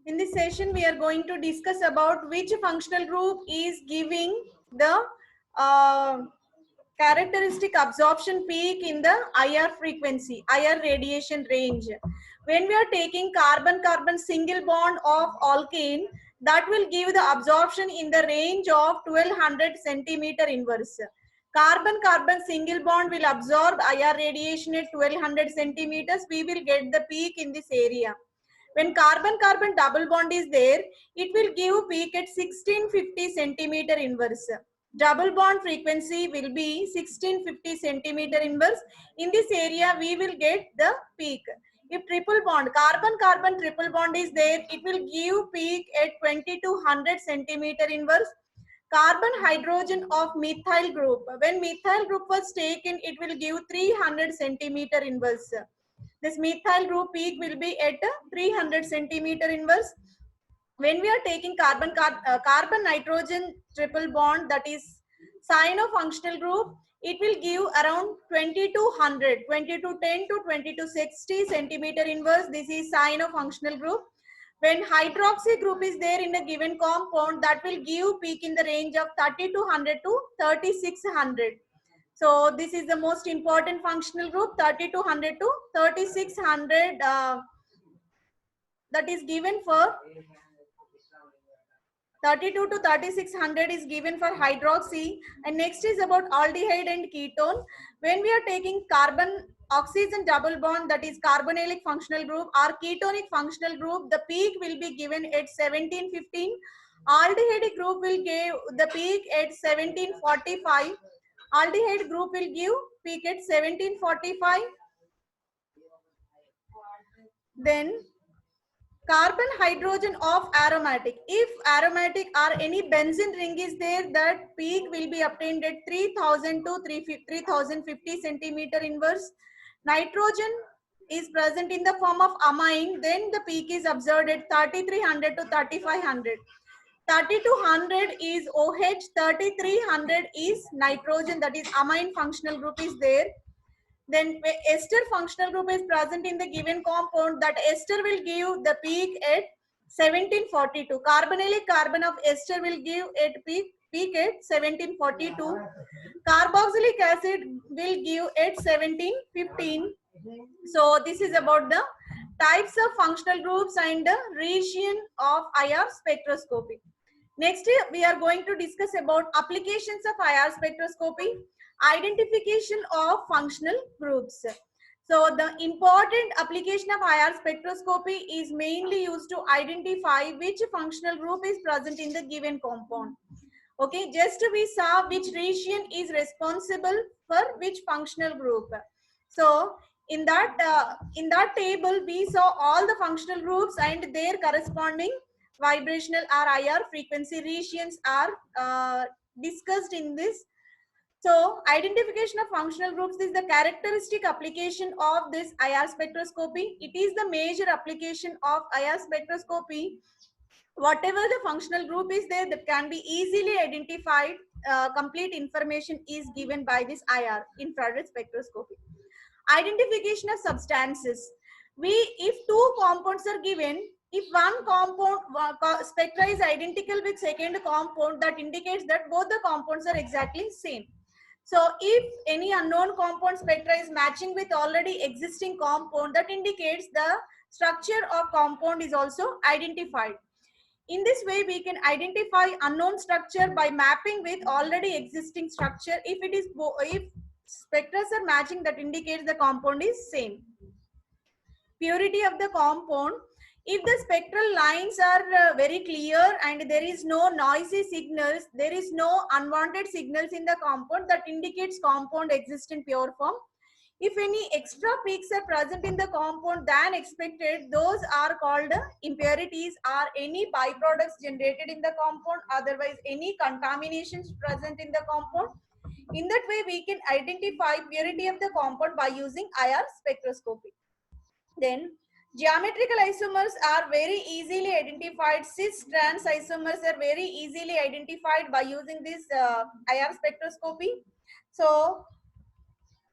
In this session, we are going to discuss about which functional group is giving the characteristic absorption peak in the IR frequency, IR radiation range. When we are taking carbon-carbon single bond of alkane, that will give the absorption in the range of 1200 centimeter inverse. Carbon-carbon single bond will absorb IR radiation at 1200 centimeters. We will get the peak in this area. When carbon-carbon double bond is there, it will give peak at 1650 centimeter inverse. Double bond frequency will be 1650 centimeter inverse. In this area, we will get the peak. If triple bond, carbon-carbon triple bond is there, it will give peak at 2200 centimeter inverse. Carbon hydrogen of methyl group. When methyl group was taken, it will give 300 centimeter inverse. This methyl group peak will be at 300 centimeter inverse. When we are taking carbon nitrogen triple bond, that is cyanofunctional group, it will give around 2200, 2210 to 2260 centimeter inverse. This is cyanofunctional group. When hydroxy group is there in a given compound, that will give peak in the range of 3200 to 3600. So this is the most important functional group, 3200 to 3600, that is given for 32 to 3600 is given for hydroxy. And next is about aldehyde and ketone. When we are taking carbon oxygen double bond, that is carbonylic functional group or ketonic functional group, the peak will be given at 1715. Aldehyde group will give the peak at 1745. Aldehyde group will give peak at 1745. Then carbon hydrogen of aromatic. If aromatic or any benzene ring is there, that peak will be obtained at 3000 to 3050 centimeter inverse. Nitrogen is present in the form of amine, then the peak is observed at 3300 to 3500. 3200 is OH, 3300 is nitrogen, that is amine functional group is there. Then ester functional group is present in the given compound, that ester will give the peak at 1742. Carbonylic carbon of ester will give at peak at 1742. Carboxylic acid will give at 1715. So this is about the types of functional groups and the region of IR spectroscopy. Next, we are going to discuss about applications of IR spectroscopy, identification of functional groups. So the important application of IR spectroscopy is mainly used to identify which functional group is present in the given compound. Okay, just we saw which region is responsible for which functional group. So in that table, we saw all the functional groups and their corresponding vibrational or IR frequency regions are discussed in this. So identification of functional groups is the characteristic application of this IR spectroscopy. It is the major application of IR spectroscopy. Whatever the functional group is there, that can be easily identified. Complete information is given by this IR, infrared spectroscopy. Identification of substances. If two compounds are given, if one compound spectra is identical with second compound, that indicates that both the compounds are exactly same. So if any unknown compound spectra is matching with already existing compound, that indicates the structure of compound is also identified. In this way, we can identify unknown structure by mapping with already existing structure. If spectra are matching, that indicates the compound is same. Purity of the compound. If the spectral lines are very clear and there is no noisy signals, there is no unwanted signals in the compound, that indicates compound exists in pure form. If any extra peaks are present in the compound than expected, those are called impurities or any byproducts generated in the compound, otherwise any contaminations present in the compound. In that way, we can identify purity of the compound by using IR spectroscopy. Then geometrical isomers are very easily identified. Cis trans isomers are very easily identified by using this IR spectroscopy. So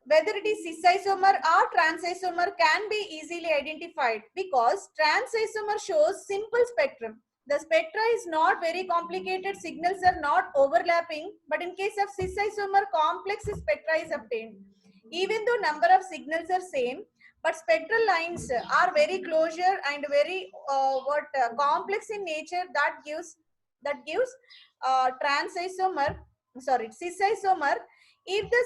whether it is cis isomer or trans isomer can be easily identified because trans isomer shows simple spectrum. The spectra is not very complicated, signals are not overlapping, but in case of cis isomer, complex spectra is obtained. Even though number of signals are same, but spectral lines are very closure and very complex in nature, that gives trans isomer, sorry, cis isomer. If the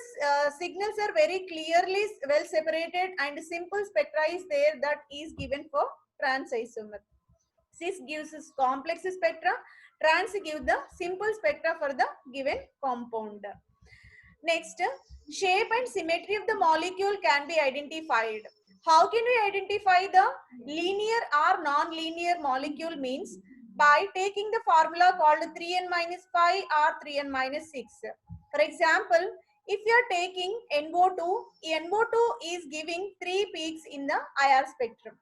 signals are very clearly well separated and simple spectra is there, that is given for trans isomer. Cis gives us complex spectra, trans gives the simple spectra for the given compound. Next, shape and symmetry of the molecule can be identified. How can we identify the linear or non-linear molecule? Means by taking the formula called 3n minus 5 or 3n minus 6. For example, if you are taking NO2, NO2 is giving 3 peaks in the IR spectrum.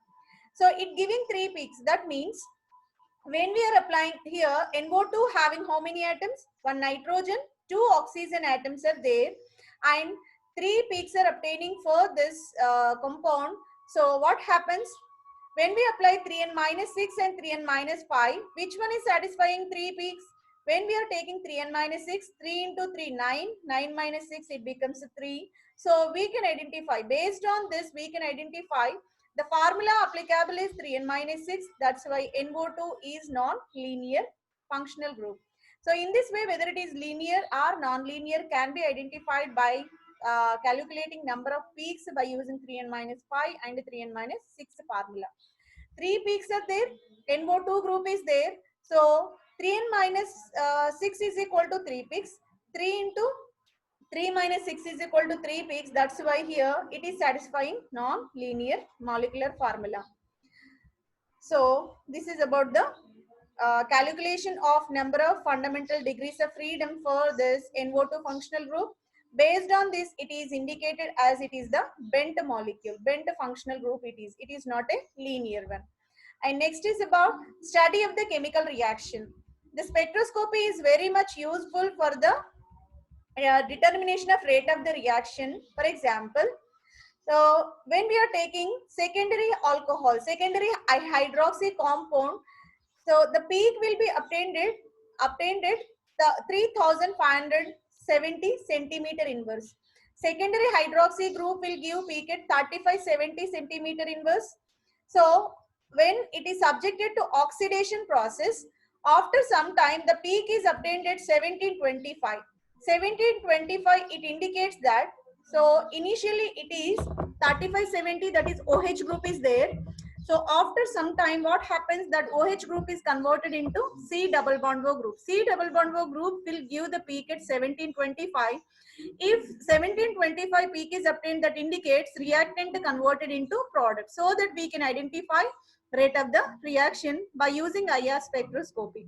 So it giving 3 peaks. That means when we are applying here, NO2 having how many atoms? 1 nitrogen, 2 oxygen atoms are there, and 3 peaks are obtaining for this compound. So what happens? When we apply 3n minus 6 and 3n minus 5, which one is satisfying 3 peaks? When we are taking 3n minus 6, 3 into 3, 9, 9 minus 6, it becomes 3. So we can identify, based on this, we can identify the formula applicable is 3n minus 6. That's why NO2 is non-linear functional group. So in this way, whether it is linear or non-linear can be identified by calculating number of peaks by using 3n minus 5 and 3n minus 6 formula. 3 peaks are there, NO2 group is there. So 3n minus 6 is equal to 3 peaks. 3 into 3 minus 6 is equal to 3 peaks. That's why here it is satisfying non-linear molecular formula. So this is about the calculation of number of fundamental degrees of freedom for this NO2 functional group. Based on this, it is indicated as it is the bent molecule, bent functional group it is. It is not a linear one. And next is about study of the chemical reaction. The spectroscopy is very much useful for the determination of rate of the reaction. For example, so when we are taking secondary alcohol, secondary hydroxy compound, so the peak will be obtained at the 3570 centimeter inverse. Secondary hydroxy group will give peak at 3570 centimeter inverse. So when it is subjected to oxidation process, after some time the peak is obtained at 1725. 1725 it indicates that, so initially it is 3570, that is OH group is there. So after some time, what happens, that OH group is converted into C double bond O group. C double bond O group will give the peak at 1725. If 1725 peak is obtained, that indicates reactant converted into product, so that we can identify rate of the reaction by using IR spectroscopy.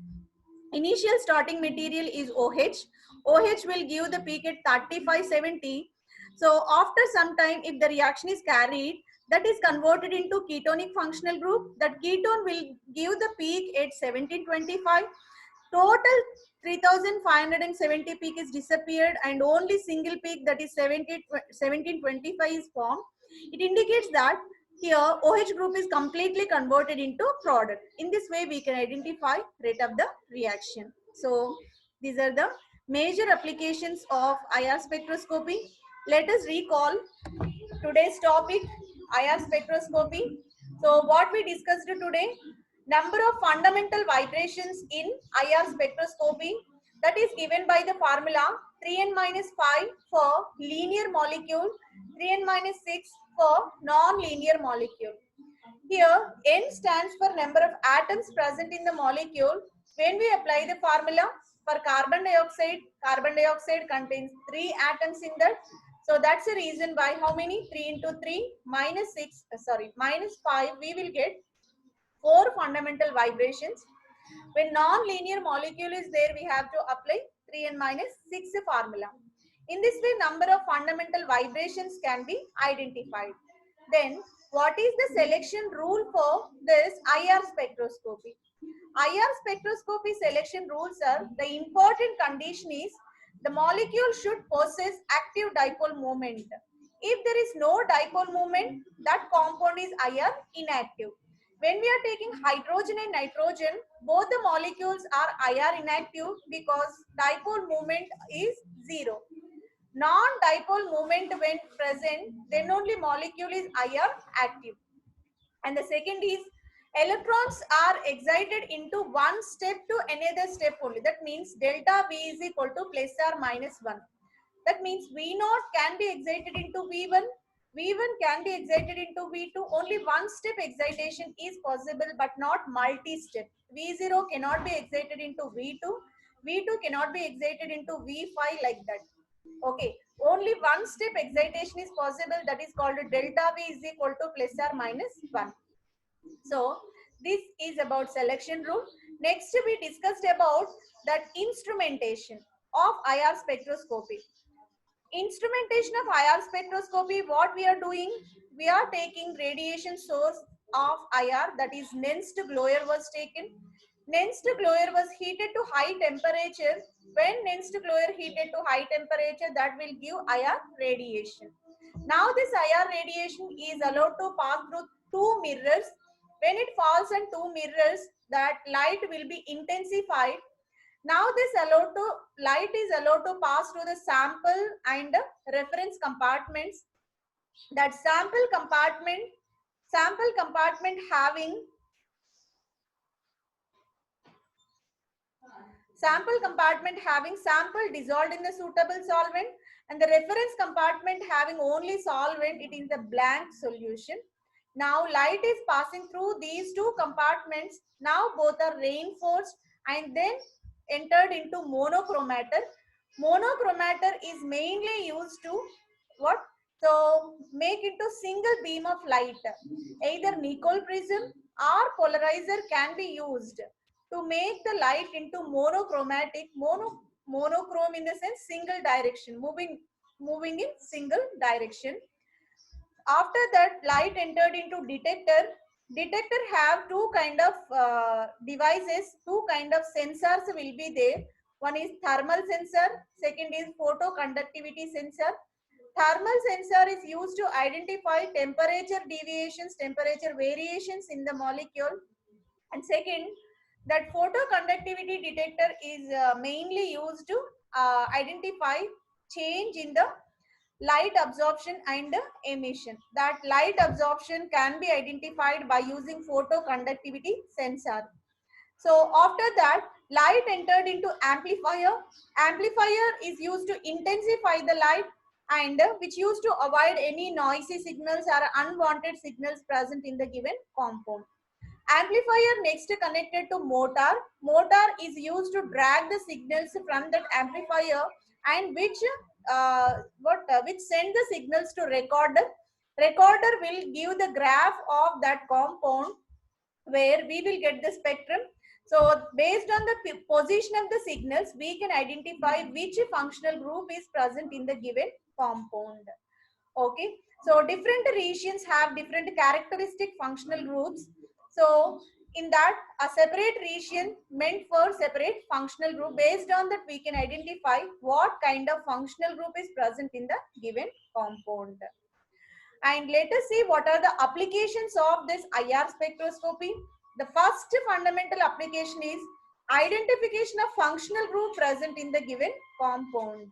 Initial starting material is OH. OH will give the peak at 3570. So after some time, if the reaction is carried, that is converted into ketonic functional group. That ketone will give the peak at 1725. Total 3570 peak is disappeared and only single peak, that is 1725 is formed. It indicates that here OH group is completely converted into product. In this way we can identify rate of the reaction. So these are the major applications of IR spectroscopy. Let us recall today's topic, IR spectroscopy. So what we discussed today, number of fundamental vibrations in IR spectroscopy, that is given by the formula 3n minus 5 for linear molecule, 3n minus 6 for non-linear molecule. Here N stands for number of atoms present in the molecule. When we apply the formula for carbon dioxide contains 3 atoms in that. So that's the reason why how many, 3 into 3 minus 6, minus 5, we will get 4 fundamental vibrations. When non-linear molecule is there, we have to apply 3n minus 6 formula. In this way, number of fundamental vibrations can be identified. Then, what is the selection rule for this IR spectroscopy? IR spectroscopy selection rules are, the important condition is the molecule should possess active dipole moment. If there is no dipole moment, that compound is IR inactive. When we are taking hydrogen and nitrogen, both the molecules are IR inactive because dipole moment is 0. Non-dipole moment when present, then only molecule is IR active. And the second is electrons are excited into one step to another step only. That means delta V is equal to plus or minus 1. That means V naught can be excited into V1, V1 can be excited into V2. Only one step excitation is possible but not multi-step. V0 cannot be excited into V2, V2 cannot be excited into V5 like that. Okay, only one step excitation is possible, that is called delta V is equal to plus or minus 1. So this is about selection rule. Next we discussed about that instrumentation of IR spectroscopy. Instrumentation of IR spectroscopy, what we are doing, we are taking radiation source of IR, that is Nernst Gloyer was taken. Nernst Gloyer was heated to high temperature. When Nernst Gloyer heated to high temperature, that will give IR radiation. Now this IR radiation is allowed to pass through two mirrors. When it falls on two mirrors, that light will be intensified. Now this light is allowed to pass through the sample and reference compartments. That sample compartment having sample dissolved in the suitable solvent, and the reference compartment having only solvent, it is the blank solution. Now light is passing through these two compartments. Now both are reinforced and then entered into monochromator. Monochromator is mainly used to what? So make into single beam of light. Either Nicol prism or polarizer can be used to make the light into monochromatic, monochrome in the sense single direction, moving in single direction. After that, light entered into detector. Detector have two kind of devices, two kind of sensors will be there. One is thermal sensor, second is photoconductivity sensor. Thermal sensor is used to identify temperature deviations, temperature variations in the molecule. And second, that photoconductivity detector is mainly used to identify change in the light absorption and emission. That light absorption can be identified by using photoconductivity sensor. So after that, light entered into amplifier. Amplifier is used to intensify the light and which used to avoid any noisy signals or unwanted signals present in the given compound. Amplifier next connected to motor. Motor is used to drag the signals from that amplifier and which send the signals to recorder. Recorder will give the graph of that compound where we will get the spectrum. So based on the position of the signals, we can identify which functional group is present in the given compound. Okay, so different regions have different characteristic functional groups. So in that, a separate region meant for separate functional group. Based on that, we can identify what kind of functional group is present in the given compound. And let us see what are the applications of this IR spectroscopy. The first fundamental application is identification of functional group present in the given compound.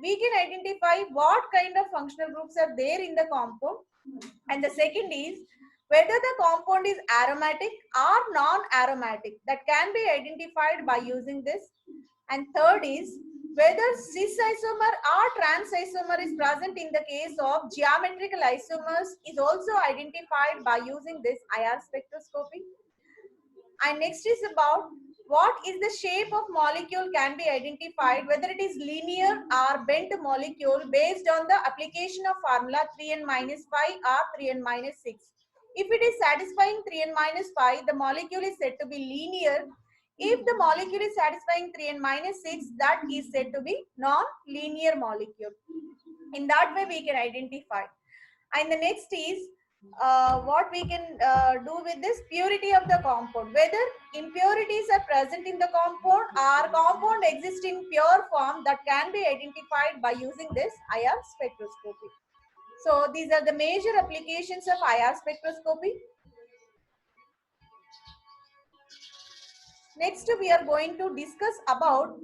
We can identify what kind of functional groups are there in the compound. And the second is whether the compound is aromatic or non-aromatic. That can be identified by using this. And third is whether cis isomer or trans isomer is present in the case of geometrical isomers is also identified by using this IR spectroscopy. And next is about what is the shape of molecule can be identified, whether it is linear or bent molecule based on the application of formula 3n minus 5 or 3n minus 6. If it is satisfying 3n minus 5, the molecule is said to be linear. If the molecule is satisfying 3n minus 6, that is said to be non-linear molecule. In that way, we can identify. And the next is what we can do with this purity of the compound, whether impurities are present in the compound or compound exists in pure form, that can be identified by using this IR spectroscopy. So these are the major applications of IR spectroscopy. Next, we are going to discuss about